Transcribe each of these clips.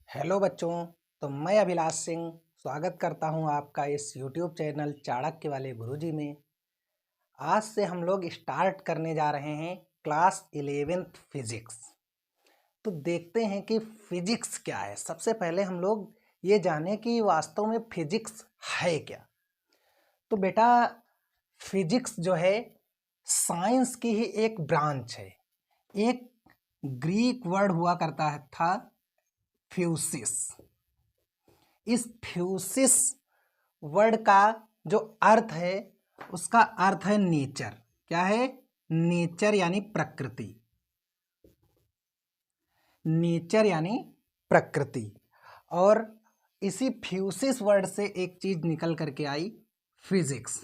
Hello बच्चों। तो मैं अभिलाष सिंह स्वागत करता हूं आपका इस यूट्यूब चैनल चाणक्य वाले गुरुजी में। आज से हम लोग स्टार्ट करने जा रहे हैं क्लास 11th फिजिक्स। तो देखते हैं कि फिजिक्स क्या है। सबसे पहले हम लोग ये जाने कि वास्तव में फिजिक्स है क्या। तो बेटा, फिजिक्स जो है साइंस की ही एक ब्रांच है। एक ग्रीक वर्ड हुआ करता था फ्यूसिस। इस फ्यूसिस वर्ड का जो अर्थ है उसका अर्थ है नेचर। क्या है? नेचर यानी प्रकृति। नेचर यानी प्रकृति। और इसी फ्यूसिस वर्ड से एक चीज निकल करके आई, फिजिक्स।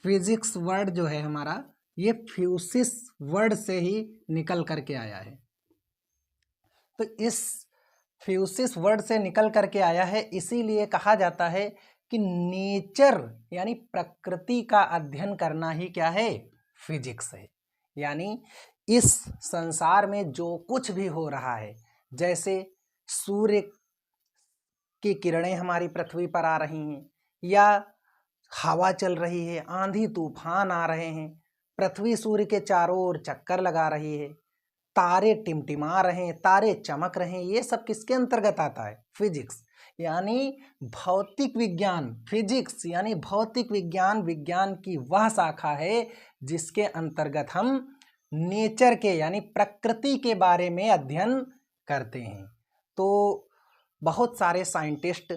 फिजिक्स वर्ड जो है हमारा, ये फ्यूसिस वर्ड से ही निकल करके आया है। तो इस फ्यूसिस वर्ड से निकल करके आया है, इसीलिए कहा जाता है कि नेचर यानी प्रकृति का अध्ययन करना ही क्या है? फिजिक्स है। यानी इस संसार में जो कुछ भी हो रहा है, जैसे सूर्य की किरणें हमारी पृथ्वी पर आ रही हैं, या हवा चल रही है, आंधी तूफान आ रहे हैं, पृथ्वी सूर्य के चारों ओर चक्कर लगा रही है, तारे टिमटिमा रहे हैं, तारे चमक रहे हैं, ये सब किसके अंतर्गत आता है? फिजिक्स यानी भौतिक विज्ञान। फिजिक्स यानी भौतिक विज्ञान, विज्ञान की वह शाखा है जिसके अंतर्गत हम नेचर के यानी प्रकृति के बारे में अध्ययन करते हैं। तो बहुत सारे साइंटिस्ट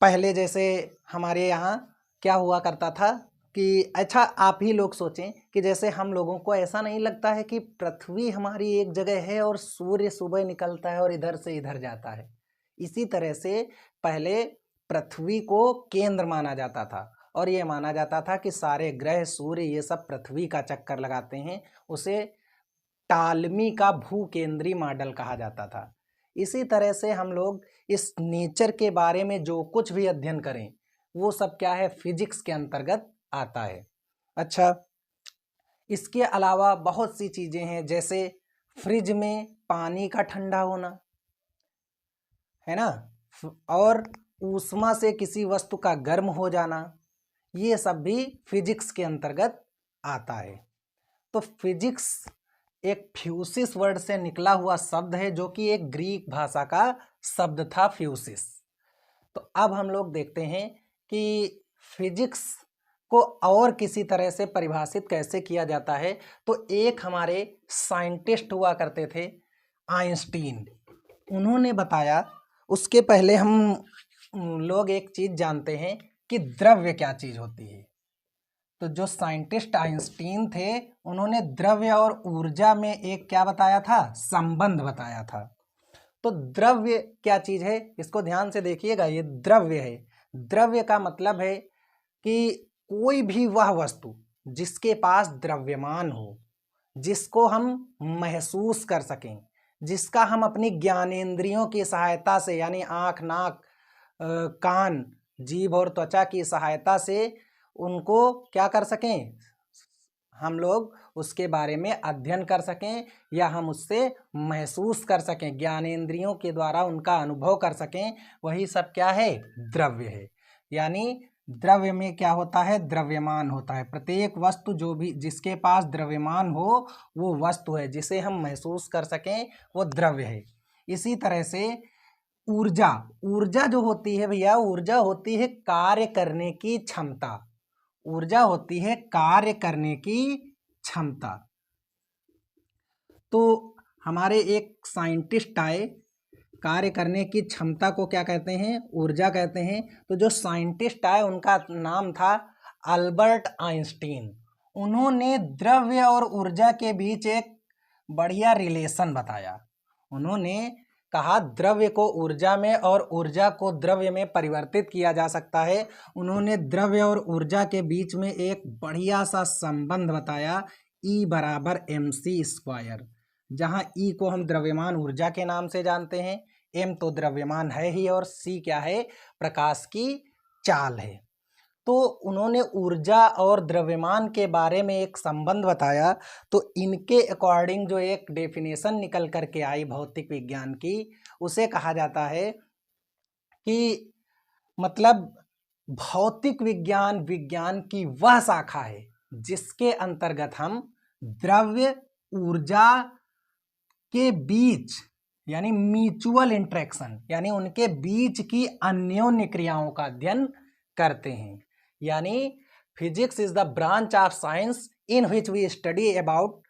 पहले, जैसे हमारे यहाँ क्या हुआ करता था कि अच्छा आप ही लोग सोचें कि जैसे हम लोगों को ऐसा नहीं लगता है कि पृथ्वी हमारी एक जगह है और सूर्य सुबह निकलता है और इधर से इधर जाता है। इसी तरह से पहले पृथ्वी को केंद्र माना जाता था और ये माना जाता था कि सारे ग्रह, सूर्य, ये सब पृथ्वी का चक्कर लगाते हैं। उसे टालमी का भूकेंद्री मॉडल कहा जाता था। इसी तरह से हम लोग इस नेचर के बारे में जो कुछ भी अध्ययन करें वो सब क्या है? फिजिक्स के अंतर्गत आता है। अच्छा, इसके अलावा बहुत सी चीजें हैं, जैसे फ्रिज में पानी का ठंडा होना, है ना, और ऊष्मा से किसी वस्तु का गर्म हो जाना, ये सब भी फिजिक्स के अंतर्गत आता है। तो फिजिक्स एक फ्यूसिस वर्ड से निकला हुआ शब्द है, जो कि एक ग्रीक भाषा का शब्द था, फ्यूसिस। तो अब हम लोग देखते हैं कि फिजिक्स को और किसी तरह से परिभाषित कैसे किया जाता है। तो एक हमारे साइंटिस्ट हुआ करते थे, आइंस्टीन। उन्होंने बताया, उसके पहले हम लोग एक चीज जानते हैं कि द्रव्य क्या चीज होती है। तो जो साइंटिस्ट आइंस्टीन थे, उन्होंने द्रव्य और ऊर्जा में एक क्या बताया था? संबंध बताया था। तो द्रव्य क्या चीज है, इसको ध्यान से देखिएगा। ये द्रव्य है। द्रव्य का मतलब है कि कोई भी वह वस्तु जिसके पास द्रव्यमान हो, जिसको हम महसूस कर सकें, जिसका हम अपनी ज्ञानेंद्रियों की सहायता से यानी आँख, नाक, कान, जीभ और त्वचा की सहायता से उनको क्या कर सकें? हम लोग उसके बारे में अध्ययन कर सकें या हम उससे महसूस कर सकें, ज्ञानेंद्रियों के द्वारा उनका अनुभव कर सकें, वही सब क्या है? द्रव्य है। यानी द्रव्य में क्या होता है? द्रव्यमान होता है। प्रत्येक वस्तु जो भी जिसके पास द्रव्यमान हो वो वस्तु है, जिसे हम महसूस कर सकें वो द्रव्य है। इसी तरह से ऊर्जा, ऊर्जा जो होती है भैया, ऊर्जा होती है कार्य करने की क्षमता। ऊर्जा होती है कार्य करने की क्षमता। तो हमारे एक साइंटिस्ट आए, कार्य करने की क्षमता को क्या कहते हैं? ऊर्जा कहते हैं। तो जो साइंटिस्ट आए उनका नाम था अल्बर्ट आइंस्टीन। उन्होंने द्रव्य और ऊर्जा के बीच एक बढ़िया रिलेशन बताया। उन्होंने कहा द्रव्य को ऊर्जा में और ऊर्जा को द्रव्य में परिवर्तित किया जा सकता है। उन्होंने द्रव्य और ऊर्जा के बीच में एक बढ़िया सा संबंध बताया, E बराबर mc², जहाँ E को हम द्रव्यमान ऊर्जा के नाम से जानते हैं, M तो द्रव्यमान है ही, और C क्या है? प्रकाश की चाल है। तो उन्होंने ऊर्जा और द्रव्यमान के बारे में एक संबंध बताया। तो इनके अकॉर्डिंग जो एक डेफिनेशन निकल करके आई भौतिक विज्ञान की, उसे कहा जाता है कि मतलब भौतिक विज्ञान विज्ञान की वह शाखा है जिसके अंतर्गत हम द्रव्य ऊर्जा के बीच यानी म्यूचुअल इंटरेक्शन यानी उनके बीच की अन्योन्य क्रियाओं का अध्ययन करते हैं। यानी physics is the branch of science in which we study about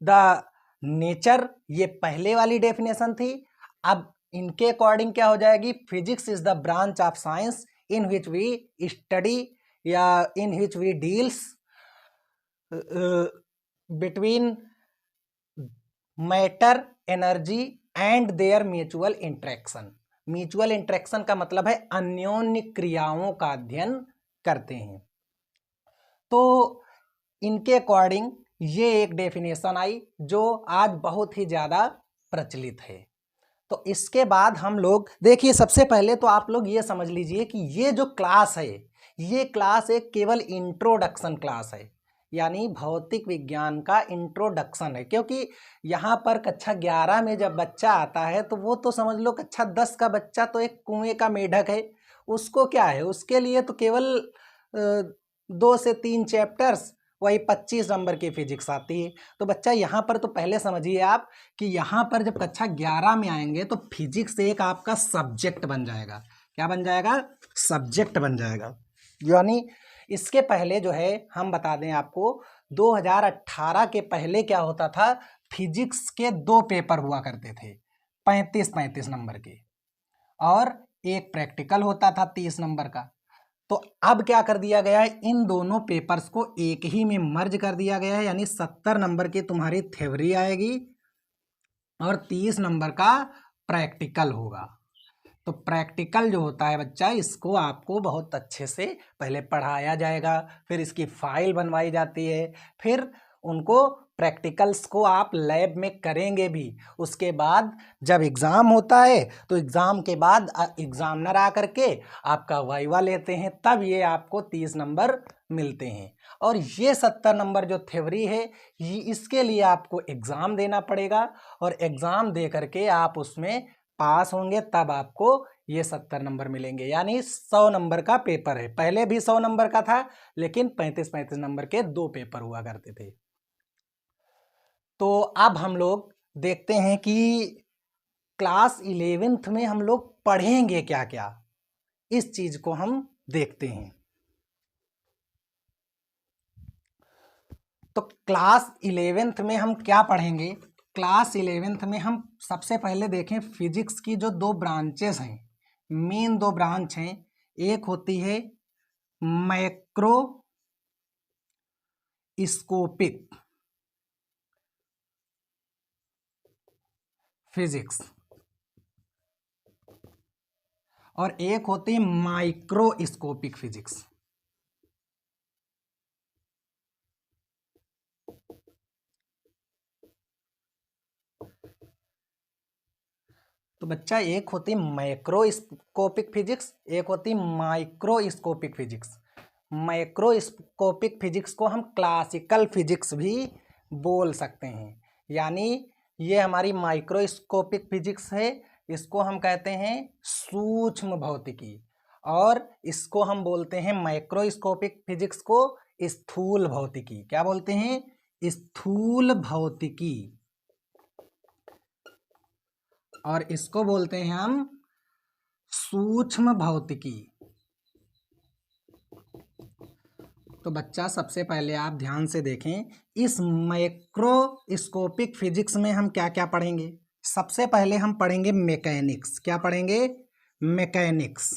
the nature, ये पहले वाली डेफिनेशन थी। अब इनके अकॉर्डिंग क्या हो जाएगी, physics is the branch of science in which we study या in which we deals between matter energy and their mutual interaction. Mutual interaction का मतलब है अन्योन्य क्रियाओं का अध्ययन करते हैं। तो इनके अकॉर्डिंग ये एक डेफिनेशन आई जो आज बहुत ही ज़्यादा प्रचलित है। तो इसके बाद हम लोग देखिए, सबसे पहले तो आप लोग ये समझ लीजिए कि ये जो क्लास है, ये क्लास एक केवल इंट्रोडक्शन क्लास है, यानी भौतिक विज्ञान का इंट्रोडक्शन है। क्योंकि यहाँ पर कक्षा 11 में जब बच्चा आता है तो वो तो समझ लो कक्षा 10 का बच्चा तो एक कुएं का मेढक है, उसको क्या है, उसके लिए तो केवल 2 से 3 चैप्टर्स, वही 25 नंबर की फिजिक्स आती है। तो बच्चा यहाँ पर तो पहले समझिए आप कि यहाँ पर जब कक्षा 11 में आएंगे तो फिजिक्स एक आपका सब्जेक्ट बन जाएगा। क्या बन जाएगा, सब्जेक्ट बन जाएगा। यानी इसके पहले जो है हम बता दें आपको, 2018 के पहले क्या होता था, फिजिक्स के 2 पेपर हुआ करते थे 35-35 नंबर के, और एक प्रैक्टिकल होता था 30 नंबर का। तो अब क्या कर दिया गया है, इन दोनों पेपर्स को एक ही में मर्ज कर दिया गया है। यानी 70 नंबर की तुम्हारी थ्योरी आएगी और 30 नंबर का प्रैक्टिकल होगा। तो प्रैक्टिकल जो होता है बच्चा, इसको आपको बहुत अच्छे से पहले पढ़ाया जाएगा, फिर इसकी फाइल बनवाई जाती है, फिर उनको प्रैक्टिकल्स को आप लैब में करेंगे भी। उसके बाद जब एग्ज़ाम होता है तो एग्ज़ाम के बाद एग्जामिनर आ करके आपका वाइवा लेते हैं, तब ये आपको 30 नंबर मिलते हैं। और ये 70 नंबर जो थ्योरी है, ये इसके लिए आपको एग्ज़ाम देना पड़ेगा, और एग्ज़ाम दे करके आप उसमें पास होंगे तब आपको ये 70 नंबर मिलेंगे। यानी 100 नंबर का पेपर है। पहले भी 100 नंबर का था, लेकिन 35-35 नंबर के 2 पेपर हुआ करते थे। तो अब हम लोग देखते हैं कि क्लास 11th में हम लोग पढ़ेंगे क्या क्या, इस चीज को हम देखते हैं। तो क्लास 11th में हम क्या पढ़ेंगे, क्लास 11th में हम सबसे पहले देखें फिजिक्स की जो 2 ब्रांचेस हैं, मेन 2 ब्रांच हैं। एक होती है मैक्रोस्कोपिक फिजिक्स और एक होती है माइक्रोस्कोपिक फिजिक्स। तो बच्चा एक होती मैक्रोस्कोपिक फिजिक्स, एक होती माइक्रोस्कोपिक फिजिक्स। माइक्रोस्कोपिक फिजिक्स को हम क्लासिकल फिजिक्स भी बोल सकते हैं। यानी ये हमारी माइक्रोस्कोपिक फिजिक्स है, इसको हम कहते हैं सूक्ष्म भौतिकी, और इसको हम बोलते हैं माइक्रोस्कोपिक फिजिक्स को स्थूल भौतिकी। क्या बोलते हैं, स्थूल भौतिकी, और इसको बोलते हैं हम सूक्ष्म भौतिकी। तो बच्चा सबसे पहले आप ध्यान से देखें, इस माइक्रोस्कोपिक फिजिक्स में हम क्या क्या पढ़ेंगे। सबसे पहले हम पढ़ेंगे मैकेनिक्स। क्या पढ़ेंगे, मैकेनिक्स।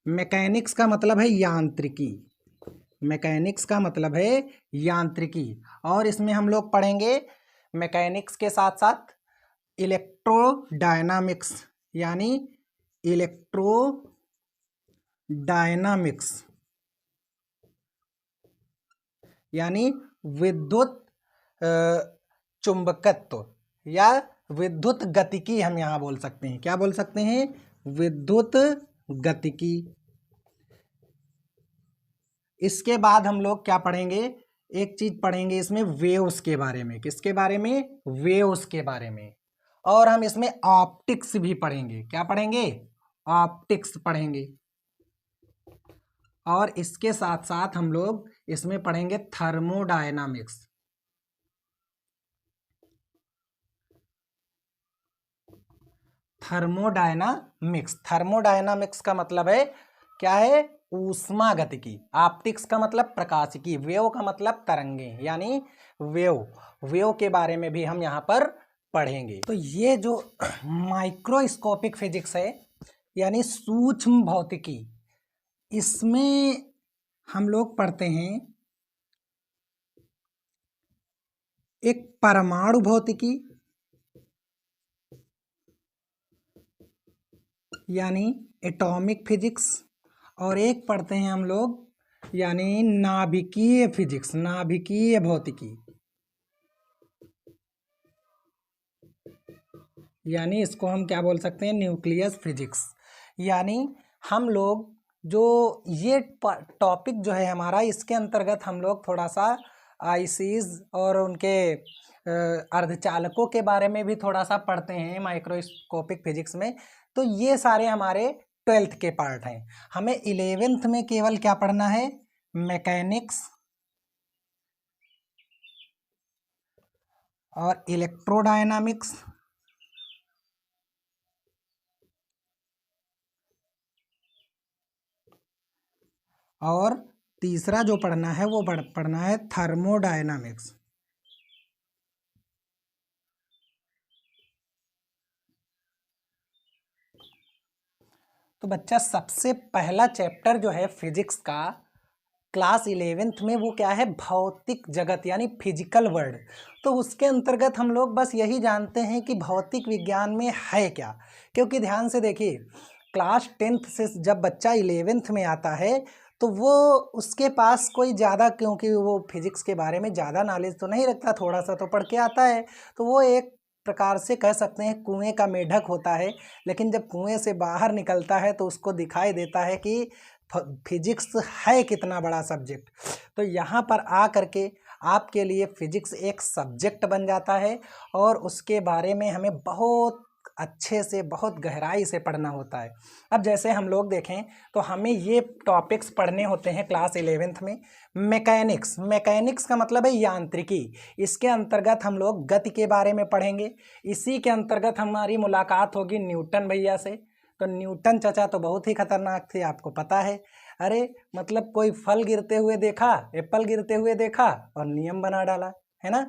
मैकेनिक्स का मतलब है यांत्रिकी, मैकेनिक्स का मतलब है यांत्रिकी। और इसमें हम लोग पढ़ेंगे मैकेनिक्स के साथ साथ इलेक्ट्रोडायनामिक्स, यानी इलेक्ट्रोडायनामिक्स यानी विद्युत चुंबकत्व या विद्युत गतिकी, हम यहाँ बोल सकते हैं। क्या बोल सकते हैं, विद्युत गतिकी। इसके बाद हम लोग क्या पढ़ेंगे, एक चीज पढ़ेंगे इसमें वेव्स के बारे में। किसके बारे में? वेव्स के बारे में। और हम इसमें ऑप्टिक्स भी पढ़ेंगे। क्या पढ़ेंगे? ऑप्टिक्स पढ़ेंगे। और इसके साथ साथ हम लोग इसमें पढ़ेंगे थर्मोडायनामिक्स। थर्मोडायनामिक्स, थर्मोडायनामिक्स का मतलब है क्या है? ऊष्मा गतिकी। ऑप्टिक्स का मतलब प्रकाशिकी। वेव का मतलब तरंगे, यानी वेव के बारे में भी हम यहाँ पर पढ़ेंगे। तो ये जो माइक्रोस्कोपिक फिजिक्स है यानी सूक्ष्म भौतिकी, इसमें हम लोग पढ़ते हैं एक परमाणु भौतिकी यानी एटॉमिक फिजिक्स, और एक पढ़ते हैं हम लोग यानी नाभिकीय फिजिक्स, नाभिकीय भौतिकी, यानी इसको हम क्या बोल सकते हैं? Nucleus physics. यानी हम लोग जो ये टॉपिक जो है हमारा, इसके अंतर्गत हम लोग थोड़ा सा आईसीज और उनके अर्धचालकों के बारे में भी थोड़ा सा पढ़ते हैं माइक्रोस्कोपिक फिजिक्स में। तो ये सारे हमारे 12th के पार्ट हैं। हमें 11th में केवल क्या पढ़ना है? मैकेनिक्स और इलेक्ट्रोडायनामिक्स, और तीसरा जो पढ़ना है वो पढ़ना है थर्मोडायनामिक्स। तो बच्चा सबसे पहला चैप्टर जो है फिजिक्स का क्लास 11th में, वो क्या है? भौतिक जगत यानी फिजिकल वर्ल्ड। तो उसके अंतर्गत हम लोग बस यही जानते हैं कि भौतिक विज्ञान में है क्या। क्योंकि ध्यान से देखिए, क्लास 10th से जब बच्चा 11th में आता है तो वो उसके पास कोई ज़्यादा, क्योंकि वो फिजिक्स के बारे में ज़्यादा नॉलेज तो नहीं रखता, थोड़ा सा तो पढ़ के आता है। तो वो एक प्रकार से कह सकते हैं कुएं का मेढक होता है। लेकिन जब कुएं से बाहर निकलता है तो उसको दिखाई देता है कि फिजिक्स है कितना बड़ा सब्जेक्ट। तो यहाँ पर आ करके आपके लिए फिजिक्स एक सब्जेक्ट बन जाता है और उसके बारे में हमें बहुत अच्छे से, बहुत गहराई से पढ़ना होता है। अब जैसे हम लोग देखें तो हमें ये टॉपिक्स पढ़ने होते हैं क्लास 11th में। मैकेनिक्स, मैकेनिक्स का मतलब है यांत्रिकी। इसके अंतर्गत हम लोग गति के बारे में पढ़ेंगे। इसी के अंतर्गत हमारी मुलाकात होगी न्यूटन भैया से। तो न्यूटन चाचा तो बहुत ही खतरनाक थे, आपको पता है। अरे मतलब कोई फल गिरते हुए देखा, एप्पल गिरते हुए देखा और नियम बना डाला, है ना।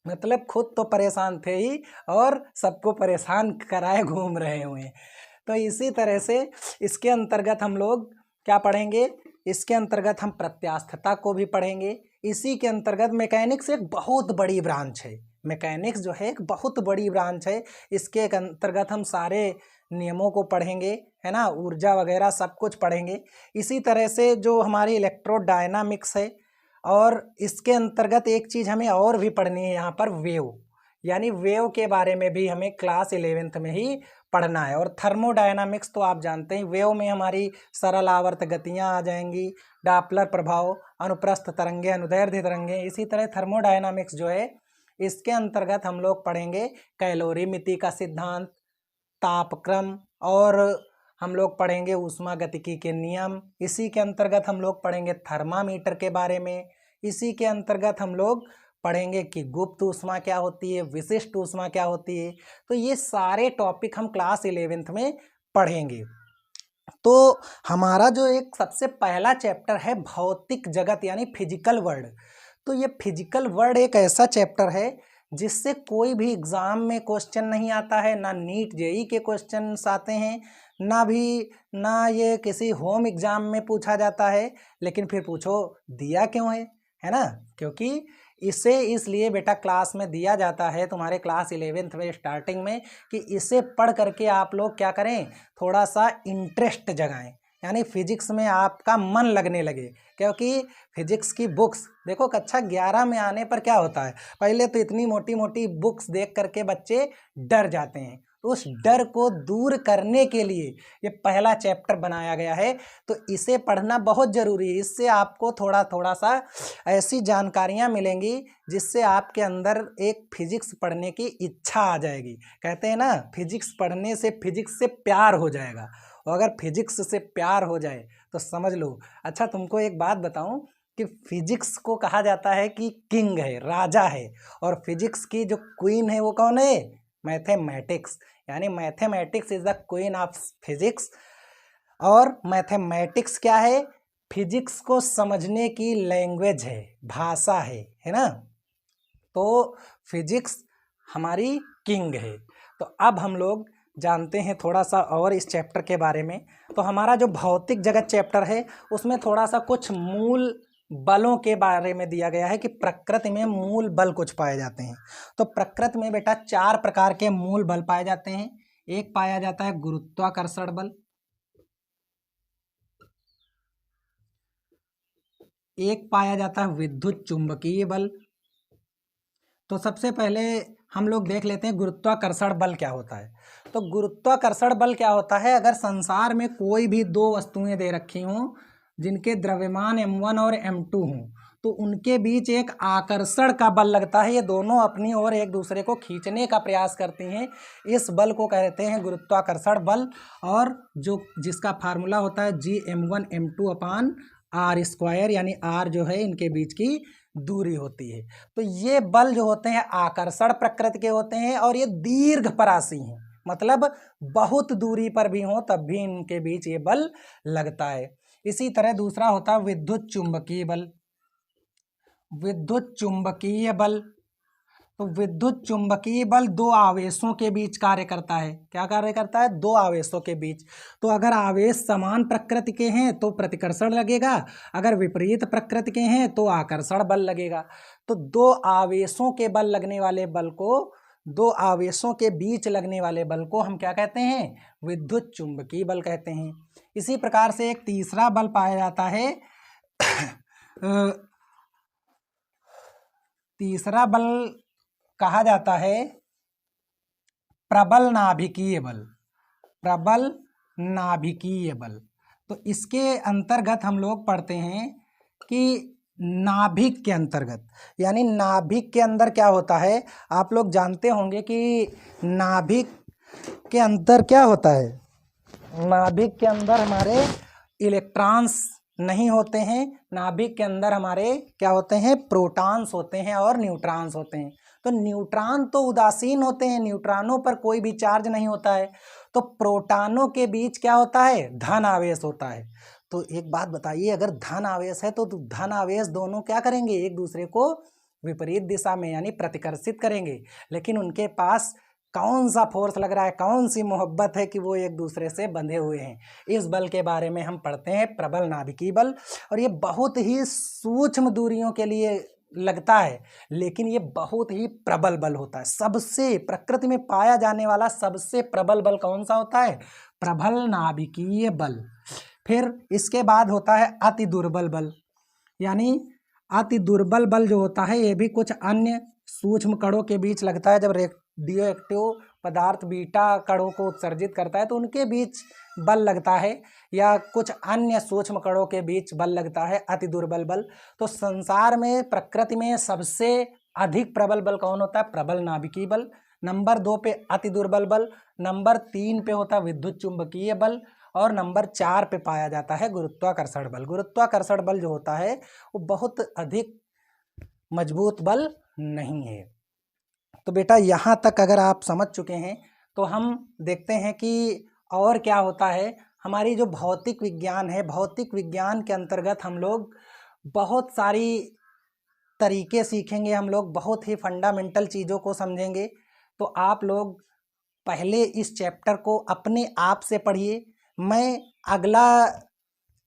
मतलब खुद तो परेशान थे ही और सबको परेशान कराए घूम रहे हुए। तो इसी तरह से इसके अंतर्गत हम लोग क्या पढ़ेंगे? इसके अंतर्गत हम प्रत्यास्थता को भी पढ़ेंगे। इसी के अंतर्गत मैकेनिक्स एक बहुत बड़ी ब्रांच है। मैकेनिक्स जो है एक बहुत बड़ी ब्रांच है। इसके अंतर्गत हम सारे नियमों को पढ़ेंगे, है ना, ऊर्जा वगैरह सब कुछ पढ़ेंगे। इसी तरह से जो हमारी इलेक्ट्रोडायनामिक्स है, और इसके अंतर्गत एक चीज़ हमें और भी पढ़नी है यहाँ पर, वेव, यानी वेव के बारे में भी हमें क्लास 11th में ही पढ़ना है। और थर्मोडायनामिक्स तो आप जानते हैं, वेव में हमारी सरल आवर्त गतियाँ आ जाएंगी, डापलर प्रभाव, अनुप्रस्थ तरंगे, अनुदैर्ध्य तरंगे। इसी तरह थर्मोडायनामिक्स जो है, इसके अंतर्गत हम लोग पढ़ेंगे कैलोरीमिति का सिद्धांत, तापक्रम, और हम लोग पढ़ेंगे ऊष्मागतिकी के नियम। इसी के अंतर्गत हम लोग पढ़ेंगे थर्मामीटर के बारे में। इसी के अंतर्गत हम लोग पढ़ेंगे कि गुप्त ऊष्मा क्या होती है, विशिष्ट ऊष्मा क्या होती है। तो ये सारे टॉपिक हम क्लास 11th में पढ़ेंगे। तो हमारा जो एक सबसे पहला चैप्टर है भौतिक जगत यानी फिजिकल वर्ल्ड। तो ये फिजिकल वर्ल्ड एक ऐसा चैप्टर है जिससे कोई भी एग्ज़ाम में क्वेश्चन नहीं आता है, ना नीट जेई के क्वेश्चन आते हैं, ना ये किसी होम एग्ज़ाम में पूछा जाता है। लेकिन फिर पूछो दिया क्यों है ना। क्योंकि इसे इसलिए बेटा क्लास में दिया जाता है तुम्हारे क्लास 11th में स्टार्टिंग में, कि इसे पढ़ करके आप लोग क्या करें, थोड़ा सा इंटरेस्ट जगाएं, यानी फिजिक्स में आपका मन लगने लगे। क्योंकि फिजिक्स की बुक्स देखो, कक्षा 11 में आने पर क्या होता है, पहले तो इतनी मोटी मोटी बुक्स देख करके बच्चे डर जाते हैं। तो उस डर को दूर करने के लिए ये पहला चैप्टर बनाया गया है। तो इसे पढ़ना बहुत ज़रूरी है। इससे आपको थोड़ा थोड़ा सा ऐसी जानकारियाँ मिलेंगी जिससे आपके अंदर एक फिजिक्स पढ़ने की इच्छा आ जाएगी। कहते हैं ना, फिजिक्स पढ़ने से फिजिक्स से प्यार हो जाएगा, और अगर फिजिक्स से प्यार हो जाए तो समझ लो। अच्छा, तुमको एक बात बताऊं कि फिजिक्स को कहा जाता है कि किंग है, राजा है, और फिजिक्स की जो क्वीन है वो कौन है? मैथमेटिक्स। यानी mathematics is the queen of physics. और मैथमेटिक्स क्या है? फिजिक्स को समझने की लैंग्वेज है, भाषा है ना। तो फिजिक्स हमारी किंग है। तो अब हम लोग जानते हैं थोड़ा सा और इस चैप्टर के बारे में। तो हमारा जो भौतिक जगत चैप्टर है उसमें थोड़ा सा कुछ मूल बलों के बारे में दिया गया है कि प्रकृति में मूल बल कुछ पाए जाते हैं। तो प्रकृति में बेटा 4 प्रकार के मूल बल पाए जाते हैं। एक पाया जाता है गुरुत्वाकर्षण बल, एक पाया जाता है विद्युत चुंबकीय बल। तो सबसे पहले हम लोग देख लेते हैं गुरुत्वाकर्षण बल क्या होता है। तो गुरुत्वाकर्षण बल क्या होता है? अगर संसार में कोई भी 2 वस्तुएं दे रखी हों जिनके द्रव्यमान m1 और m2 हों, तो उनके बीच एक आकर्षण का बल लगता है। ये दोनों अपनी ओर एक दूसरे को खींचने का प्रयास करती हैं। इस बल को कहते हैं गुरुत्वाकर्षण बल। और जो जिसका फार्मूला होता है G m1m2/r², यानी r जो है इनके बीच की दूरी होती है। तो ये बल जो होते हैं आकर्षण प्रकृति के होते हैं, और ये दीर्घ परासी हैं, मतलब बहुत दूरी पर भी हो तब भी इनके बीच ये बल लगता है। इसी तरह दूसरा होता है विद्युत चुंबकीय बल। विद्युत चुंबकीय बल, तो विद्युत चुंबकीय बल 2 आवेशों के बीच कार्य करता है। क्या कार्य करता है? 2 आवेशों के बीच। तो अगर आवेश समान प्रकृति के हैं तो प्रतिकर्षण लगेगा, अगर विपरीत प्रकृति के हैं तो आकर्षण बल लगेगा। तो 2 आवेशों के बल लगने वाले बल को, 2 आवेशों के बीच लगने वाले बल को हम क्या कहते हैं? विद्युत चुंबकीय बल कहते हैं। इसी प्रकार से एक तीसरा बल पाया जाता है तीसरा बल कहा जाता है प्रबल नाभिकीय बल। प्रबल नाभिकीय बल, तो इसके अंतर्गत हम लोग पढ़ते हैं कि नाभिक के अंतर्गत, यानी नाभिक के अंदर क्या होता है, आप लोग जानते होंगे कि नाभिक के अंदर क्या होता है। नाभिक के अंदर हमारे इलेक्ट्रॉन्स नहीं होते हैं। नाभिक के अंदर हमारे क्या होते हैं? प्रोटॉन्स होते हैं और न्यूट्रॉन्स होते हैं। तो न्यूट्रॉन तो उदासीन होते हैं, न्यूट्रॉनों पर कोई भी चार्ज नहीं होता है। तो प्रोटॉनों के बीच क्या होता है? धन आवेश होता है। तो एक बात बताइए, अगर धन आवेश है तो धन आवेश दोनों क्या करेंगे? एक दूसरे को विपरीत दिशा में यानी प्रतिकर्षित करेंगे। लेकिन उनके पास कौन सा फोर्स लग रहा है, कौन सी मोहब्बत है कि वो एक दूसरे से बंधे हुए हैं। इस बल के बारे में हम पढ़ते हैं प्रबल नाभिकीय बल। और ये बहुत ही सूक्ष्म दूरियों के लिए लगता है, लेकिन ये बहुत ही प्रबल बल होता है। सबसे प्रकृति में पाया जाने वाला सबसे प्रबल बल कौन सा होता है? प्रबल नाभिकीय बल। फिर इसके बाद होता है अति दुर्बल बल। यानी अति दुर्बल बल जो होता है ये भी कुछ अन्य सूक्ष्म कणों के बीच लगता है। जब रेडियो एक्टिव पदार्थ बीटा कणों को उत्सर्जित करता है तो उनके बीच बल लगता है, या कुछ अन्य सूक्ष्म कणों के बीच बल लगता है, अति दुर्बल बल। तो संसार में प्रकृति में सबसे अधिक प्रबल बल कौन होता है? प्रबल नाभिकीय बल। नंबर 2 पे अति दुर्बल बल, नंबर 3 पे होता है विद्युत चुंबकीय बल, और नंबर 4 पे पाया जाता है गुरुत्वाकर्षण बल। गुरुत्वाकर्षण बल जो होता है वो बहुत अधिक मजबूत बल नहीं है। तो बेटा यहाँ तक अगर आप समझ चुके हैं तो हम देखते हैं कि और क्या होता है। हमारी जो भौतिक विज्ञान है, भौतिक विज्ञान के अंतर्गत हम लोग बहुत सारी तरीके सीखेंगे, हम लोग बहुत ही फंडामेंटल चीज़ों को समझेंगे। तो आप लोग पहले इस चैप्टर को अपने आप से पढ़िए। मैं अगला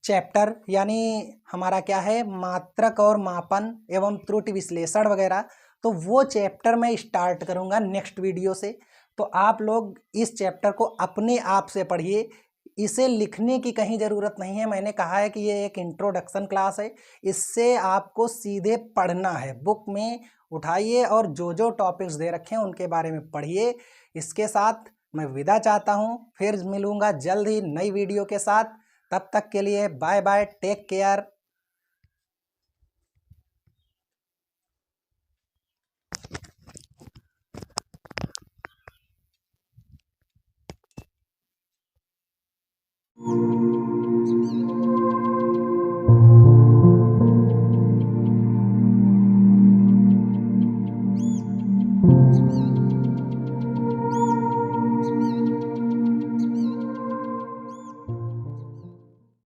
चैप्टर यानी हमारा क्या है, मात्रक और मापन एवं त्रुटि विश्लेषण वगैरह, तो वो चैप्टर मैं स्टार्ट करूँगा नेक्स्ट वीडियो से। तो आप लोग इस चैप्टर को अपने आप से पढ़िए, इसे लिखने की कहीं ज़रूरत नहीं है। मैंने कहा है कि ये एक इंट्रोडक्शन क्लास है, इससे आपको सीधे पढ़ना है। बुक में उठाइए और जो जो टॉपिक्स दे रखे हैं उनके बारे में पढ़िए। इसके साथ मैं विदा चाहता हूँ। फिर मिलूँगा जल्द ही नई वीडियो के साथ। तब तक के लिए बाय बाय, टेक केयर।